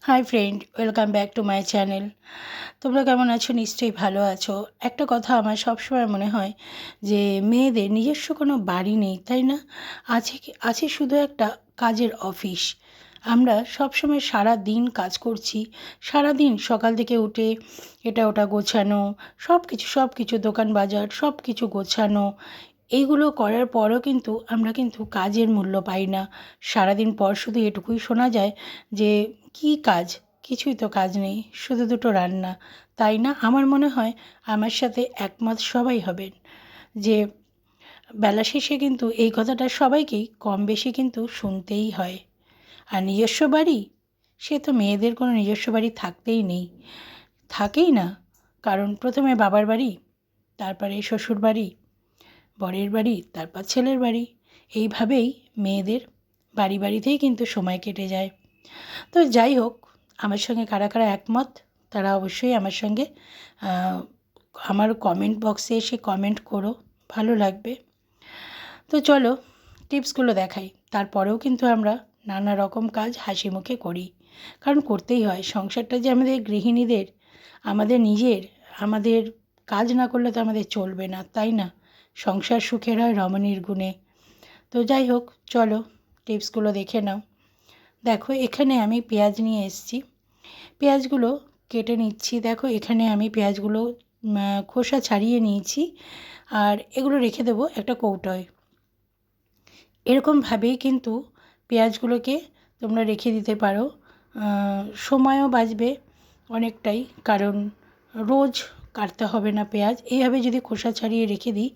Hi friend, welcome back to my channel. তোমরা কেমন আছো? নিশ্চয়ই ভালো আছো। একটা কথা আমার সবসময় মনে হয় যে মেয়েদের নিজস্ব কোনো বাড়ি নেই, তাই না? আছে শুধু একটা কাজের অফিস। আমরা সবসময় সারা দিন কাজ করছি। সারা দিন সকাল থেকে উঠে এটা ওটা গোছানো, সব কিছু দোকান বাজার সব কিছু গোছানো, এইগুলো করার পরও কিন্তু আমরা কিন্তু কাজের মূল্য পাই না। সারাদিন পর শুধু এটুকুই শোনা যায় যে কী কাজ? কিছুই তো কাজ নেই, শুধু দুটো রান্না। তাই না? আমার মনে হয় আমার সাথে একমত সবাই হবেন যে বেলা শেষে কিন্তু এই কথাটা সবাইকেই কম বেশি কিন্তু শুনতেই হয়। আর নিজস্ব বাড়ি, সে তো মেয়েদের কোনো নিজস্ব বাড়ি থাকতেই নেই, থাকেই না। কারণ প্রথমে বাবার বাড়ি, তারপরে শ্বশুর বাড়ি, বরের বাড়ি, তারপর ছেলের বাড়ি। এইভাবেই মেয়েদের বাড়িতেই কিন্তু সময় কেটে যায়। তো যাই হোক, আমার সঙ্গে কারা কারা একমত তারা অবশ্যই আমার সঙ্গে আমার কমেন্ট বক্সে এসে কমেন্ট করো, ভালো লাগবে। তো চলো টিপসগুলো দেখাই। তারপরেও কিন্তু আমরা নানা রকম কাজ হাসি মুখে করি, কারণ করতেই হয়। সংসারটা যে আমাদের গৃহিণীদের, আমাদের নিজের, আমাদের কাজ না করলে তো আমাদের চলবে না, তাই না? সংসার সুখের হয় রমণীর গুণে। তো যাই হোক, চলো টিপসগুলো দেখে নাও। দেখো, এখানে আমি পেঁয়াজ নিয়ে এসেছি। পেঁয়াজগুলো কেটে নিচ্ছি। দেখো, এখানে আমি পেঁয়াজগুলো খোসা ছাড়িয়ে নিয়েছি, আর এগুলো রেখে দেবো একটা কৌটোয়। এরকমভাবেই কিন্তু পেঁয়াজগুলোকে তোমরা রেখে দিতে পারো। সময়ও বাঁচবে অনেকটাই, কারণ রোজ কাটতে হবে না পেঁয়াজ। এইভাবে যদি খোসা ছাড়িয়ে রেখে দিই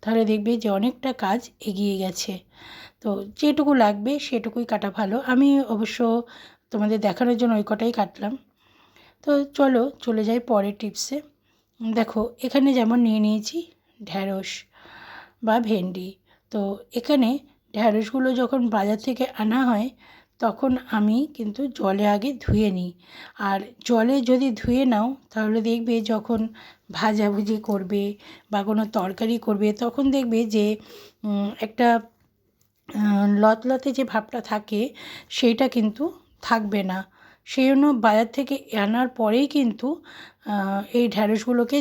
তাহলে দেখবে যে অনেকটা কাজ এগিয়ে গেছে। তো যেটুকু লাগবে সেটুকুই কাটা ভালো। আমি অবশ্য তোমাদের দেখানোর জন্য ওই কটাই কাটলাম। তো চলো চলে যাই পরের টিপসে। দেখো, এখানে যেমন নিয়ে নিয়েছি ঢ্যাঁড়স বা ভেন্ডি। তো এখানে ঢ্যাঁড়সগুলো যখন বাজার থেকে আনা হয় তখন আমি কিন্তু জলে আগে ধুয়ে নিই। আর জলে যদি ধুয়ে নাও তাহলে দেখবে যখন ভাজাভুজি করবে বা কোনো তরকারি করবে তখন দেখবে যে একটা লতলতে যে ভাবটা থাকে সেইটা কিন্তু থাকবে না। সেই জন্য বাজার থেকে আনার পরেই কিন্তু এই ঢ্যাঁড়সগুলোকে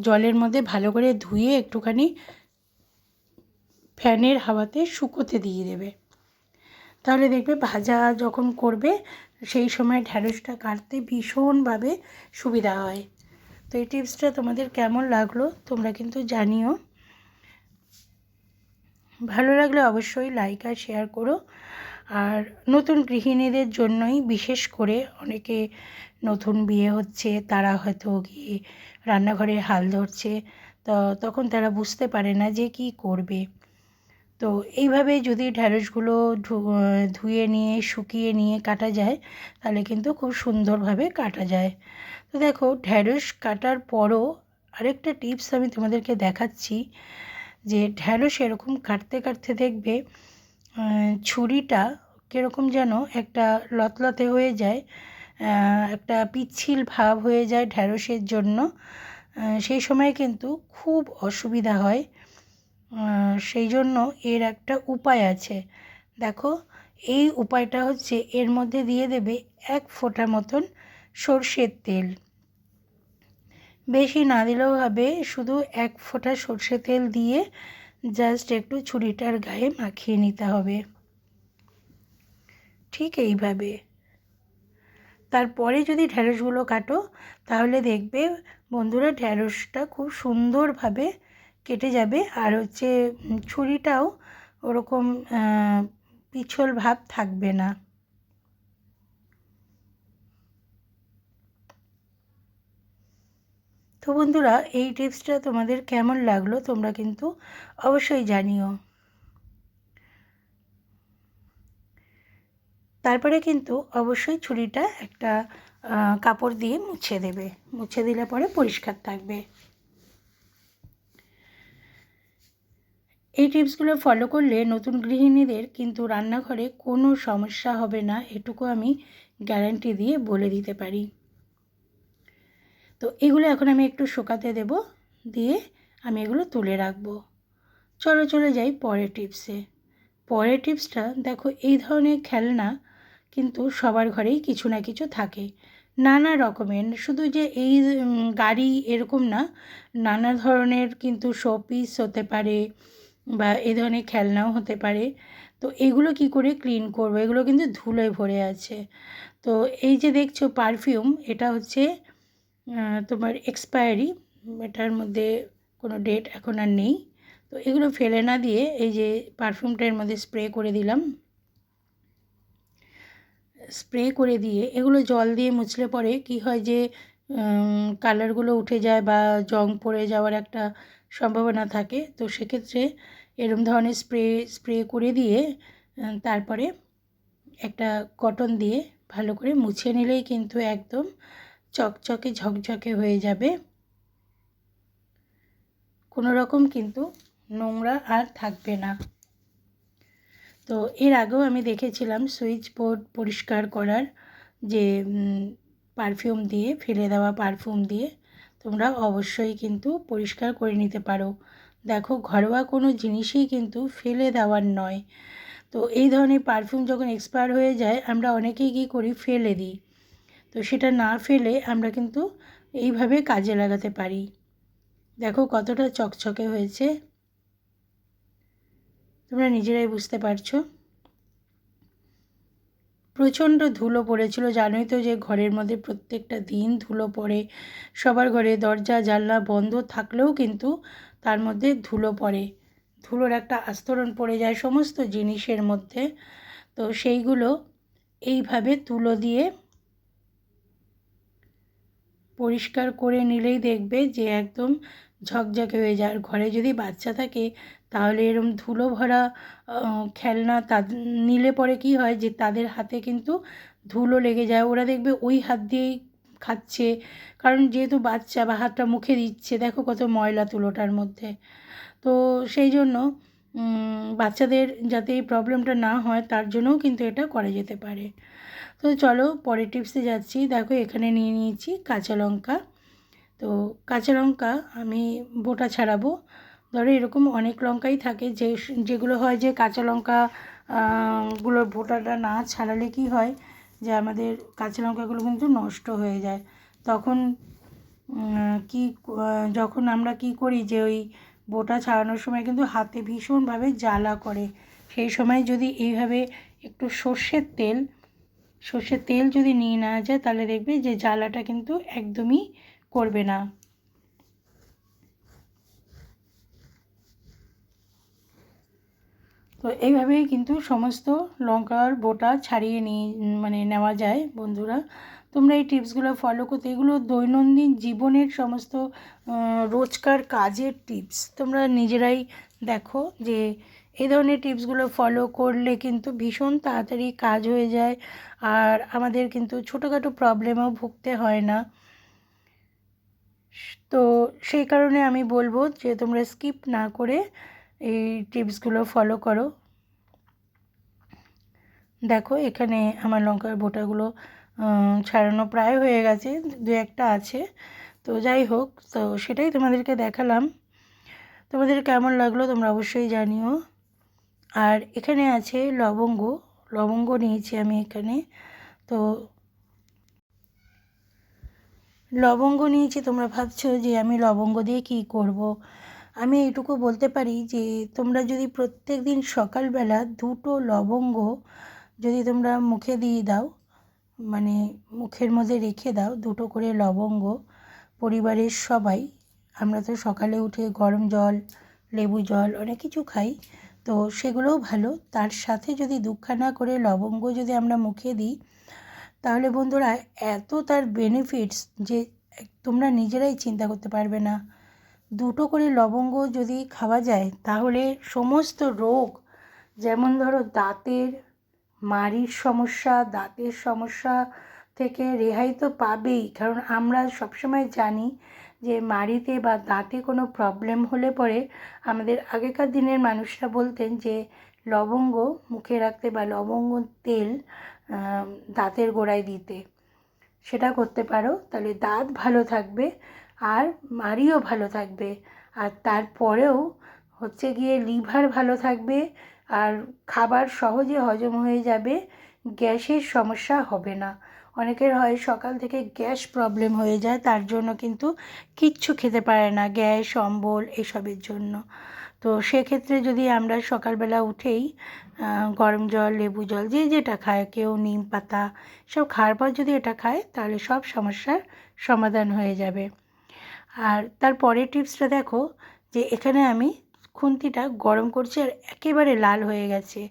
জলের মধ্যে ভালো করে ধুয়ে একটুখানি ফ্যানের হাওয়াতে শুকোতে দিয়ে দেবে। তাহলে দেখবে ভাজা যখন করবে সেই সময় ঢ্যাঁড়সটা কাটতে ভীষণভাবে সুবিধা হয়। তো এই টিপসটা তোমাদের কেমন লাগলো তোমরা কিন্তু জানিও। ভালো লাগলে অবশ্যই লাইক আর শেয়ার করো। আর নতুন গৃহিণীদের জন্যই বিশেষ করে, অনেকে নতুন বিয়ে হচ্ছে তারা হয়তো গিয়ে রান্নাঘরে হাল ধরছে, তো তখন তারা বুঝতে পারে না যে কী করবে। তো এইভাবে যদি ঢ্যাঁড়সগুলো ধুয়ে নিয়ে শুকিয়ে নিয়ে কাটা যায় তাহলে কিন্তু খুব সুন্দরভাবে কাটা যায়। তো দেখো, ঢ্যাঁড়স কাটার পরও আরেকটা টিপস আমি তোমাদেরকে দেখাচ্ছি যে ঢ্যাঁড়স এরকম কাটতে কাটতে দেখবে ছুরিটা কীরকম যেন একটা লতলতে হয়ে যায়, একটা পিচ্ছিল ভাব হয়ে যায় ঢ্যাঁড়সের জন্য। সেই সময় কিন্তু খুব অসুবিধা হয়। সেই জন্য এর একটা উপায় আছে। দেখো, এই উপায়টা হচ্ছে এর মধ্যে দিয়ে দেবে 1 ফোঁটা মতন সর্ষের তেল। বেশি না দিলেও হবে, শুধু 1 ফোঁটা সর্ষে তেল দিয়ে জাস্ট একটু ছুরিটার গায়ে মাখিয়ে নিতে হবে, ঠিক এইভাবে। তারপরে যদি ঢ্যাঁড়সগুলো কাটো তাহলে দেখবে বন্ধুরা ঢ্যাঁড়সটা খুব সুন্দরভাবে কেটে যাবে। আর হচ্ছে ছুরিটাও ওরকম পিছল ভাব থাকবে না। তো বন্ধুরা, এই টিপসটা তোমাদের কেমন লাগলো তোমরা কিন্তু অবশ্যই জানিও। তারপরে কিন্তু অবশ্যই ছুরিটা একটা কাপড় দিয়ে মুছে দেবে, মুছে দিলে পরে পরিষ্কার থাকবে। এই টিপসগুলো ফলো করলে নতুন গৃহিণীদের কিন্তু রান্নাঘরে কোনো সমস্যা হবে না, এটুকু আমি গ্যারান্টি দিয়ে বলে দিতে পারি। তো এগুলো এখন আমি একটু শুকাতে দেব, দিয়ে আমি এগুলো তুলে রাখবো। চলে যাই পরের টিপসে। পরের টিপসটা দেখো, এই ধরনের খেলনা কিন্তু সবার ঘরেই কিছু না কিছু থাকে, নানা রকমের। শুধু যে এই গাড়ি এরকম না, নানা ধরনের কিন্তু শোপিস হতে পারে বা এই ধরনের খেলনাও হতে পারে। তো এগুলো কি করে ক্লিন করবো? এগুলো কিন্তু ধুলোয় ভরে আছে। তো এই যে দেখছো পারফিউম, এটা হচ্ছে তোমার এক্সপায়ারি, এটার মধ্যে কোনো ডেট এখন আর নেই। তো এগুলো ফেলে না দিয়ে এই যে পারফিউমটা এর মধ্যে স্প্রে করে দিলাম। স্প্রে করে দিয়ে এগুলো জল দিয়ে মুছলে পরে কি হয় যে কালারগুলো উঠে যায় বা জং পড়ে যাওয়ার একটা সম্ভাবনা থাকে। তো সেক্ষেত্রে এরম ধরনের স্প্রে করে দিয়ে তারপরে একটা কটন দিয়ে ভালো করে মুছে নিলেই কিন্তু একদম চকচকে ঝকঝকে হয়ে যাবে। কোনো রকম কিন্তু নোংরা আর থাকবে না। তো এর আগেও আমি দেখেছিলাম সুইচ বোর্ড পরিষ্কার করার যে পারফিউম দিয়ে, ফেলে দেওয়া পারফিউম দিয়ে তোমরা অবশ্যই কিন্তু পরিষ্কার করে নিতে পারো। দেখো, ঘরোয়া কোনো জিনিসই কিন্তু ফেলে দেওয়ার নয়। তো এই ধরনের পারফিউম যখন এক্সপায়ার হয়ে যায়, আমরা অনেকেই কী করি, ফেলে দিই। তো সেটা না ফেলে আমরা কিন্তু এইভাবে কাজে লাগাতে পারি। দেখো কতটা চকচকে হয়েছে, তোমরা নিজেরাই বুঝতে পারছো। প্রচণ্ড ধুলো পড়েছিল, জানোই তো যে ঘরের মধ্যে প্রত্যেকটা দিন ধুলো পড়ে। সবার ঘরে দরজা জানলা বন্ধ থাকলেও কিন্তু তার মধ্যে ধুলো পড়ে, ধুলোর একটা আস্তরণ পড়ে যায় সমস্ত জিনিসের মধ্যে। তো সেইগুলো এইভাবে তুলো দিয়ে পরিষ্কার করে নিলেই দেখবে যে একদম ঝকঝকে হয়ে যায়। আর ঘরে যদি বাচ্চা থাকে তাহলে এরম ধুলো ভরা খেলনা নিলে পরে কি হয় যে তাদের হাতে কিন্তু ধুলো লেগে যায়, ওরা দেখবে ওই হাত দিয়েই খাচ্ছে। কারণ যেহেতু বাচ্চা, বা হাতটা মুখে দিচ্ছে, দেখো কত ময়লা তুলোটার মধ্যে। তো সেই জন্য বাচ্চাদের যাতে এই প্রবলেমটা না হয় তার জন্যও কিন্তু এটা করা যেতে পারে। তো চলো পরের টিপসে যাচ্ছি। দেখো এখানে নিয়ে নিয়েছি কাঁচা লঙ্কা। তো কাঁচা লঙ্কা আমি বোটা ছাড়াবো। ধরো এরকম অনেক লঙ্কাই থাকে যেগুলো হয় যে কাঁচা লঙ্কা গুলোর বোটাটা না ছাড়ালে কি হয় যে আমাদের কাঁচা লঙ্কাগুলো কিন্তু নষ্ট হয়ে যায়। তখন যখন আমরা কি করি যে ওই বোটা ছাড়ানোর সময় কিন্তু হাতে ভীষণভাবে জ্বালা করে। সেই সময় যদি এইভাবে একটু সর্ষের তেল যদি নিয়ে নেওয়া যায় তাহলে দেখবে যে জ্বালাটা কিন্তু একদমই করবে না। তো এইভাবেই কিন্তু সমস্ত লঙ্কার বোটা ছাড়িয়ে নেওয়া যায় বন্ধুরা। তোমরা এই টিপসগুলো ফলো করতে, এগুলো দৈনন্দিন জীবনের সমস্ত রোজকার কাজের টিপস। তোমরা নিজেরাই দেখো যে এই ধরনের টিপসগুলো ফলো করলে কিন্তু ভীষণ তাড়াতাড়ি কাজ হয়ে যায়, আর আমাদের কিন্তু ছোটোখাটো প্রবলেমেও ভুগতে হয় না। তো সেই কারণে আমি বলবো যে তোমরা স্কিপ না করে এই টিপসগুলো ফলো করো। দেখো এখানে আমার লঙ্কার বোটাগুলো ছাড়ানো প্রায় হয়ে গেছে, দু একটা আছে। তো যাই হোক, তো সেটাই তোমাদেরকে দেখালাম। তোমাদের কেমন লাগলো তোমরা অবশ্যই জানিও। আর এখানে আছে লবঙ্গ নিয়েছি আমি এখানে। তো লবঙ্গ নিয়েছি, তোমরা ভাবছো যে আমি লবঙ্গ দিয়ে কী করব। আমি এইটুকু বলতে পারি যে তোমরা যদি প্রত্যেক দিন সকালবেলা 2টো লবঙ্গ যদি তোমরা মুখে দিয়ে দাও, মানে মুখের মধ্যে রেখে দাও 2টো করে লবঙ্গ, পরিবারের সবাই, আমরা তো সকালে উঠে গরম জল, লেবু জল অনেক কিছু খাই, তো সেগুলোও ভালো। তার সাথে যদি 2খানা করে লবঙ্গ যদি আমরা মুখে দিই, তাহলে বন্ধুরা এত তার বেনিফিটস যে তোমরা নিজেরাই চিন্তা করতে পারবে না। 2টো করে লবঙ্গ যদি খাওয়া যায় তাহলে সমস্ত রোগ, যেমন ধরো দাঁতের সমস্যা থেকে রেহাই তো পাবেই। কারণ আমরা সবসময় জানি যে মাড়িতে বা দাঁতে কোনো প্রবলেম হলে পরে আমাদের আগেকার দিনের মানুষরা বলতেন যে লবঙ্গ মুখে রাখতে বা লবঙ্গ তেল দাঁতের গোড়ায় দিতে। সেটা করতে পারো, তাহলে দাঁত ভালো থাকবে আর মাড়িও ভালো থাকবে। আর তারপরেও হচ্ছে গিয়ে লিভার ভালো থাকবে, আর খাবার সহজে হজম হয়ে যাবে, গ্যাসের সমস্যা হবে না। অনেকের হয় সকাল থেকে গ্যাস প্রবলেম হয়ে যায়, তার জন্য কিন্তু কিচ্ছু খেতে পারে না, গ্যাস অম্বল এসবের জন্য। তো সেক্ষেত্রে যদি আমরা সকালবেলা উঠেই গরম জল, লেবু জল, যে যেটা খায়, কেউ নিম পাতা, সব খাওয়ার পর যদি এটা খায় তাহলে সব সমস্যার সমাধান হয়ে যাবে। আর তার পরের টিপসটা দেখো, যে এখানে আমি খুন্তিটা গরম করছি আর একেবারে লাল হয়ে গেছে।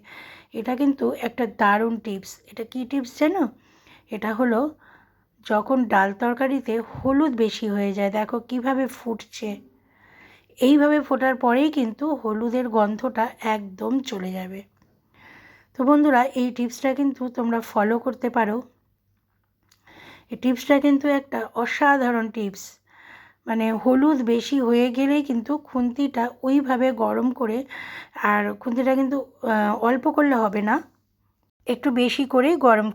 এটা কিন্তু একটা দারুণ টিপস। এটা কী টিপস জানো? এটা হলো, যখন ডাল তরকারিতে হলুদ বেশি হয়ে যায়, দেখো কিভাবে ফুটছে। এইভাবে ফোটার পরেই কিন্তু হলুদের গন্ধটা একদম চলে যাবে। তো বন্ধুরা, এই টিপসটা কিন্তু তোমরা ফলো করতে পারো। এই টিপসটা কিন্তু একটা অসাধারণ টিপস। মানে হলুদ বেশি হয়ে গেলেই কিন্তু খুন্তিটা ওইভাবে গরম করে, আর খুন্তিটা কিন্তু অল্প করলে হবে না, একটু বেশি করেই গরম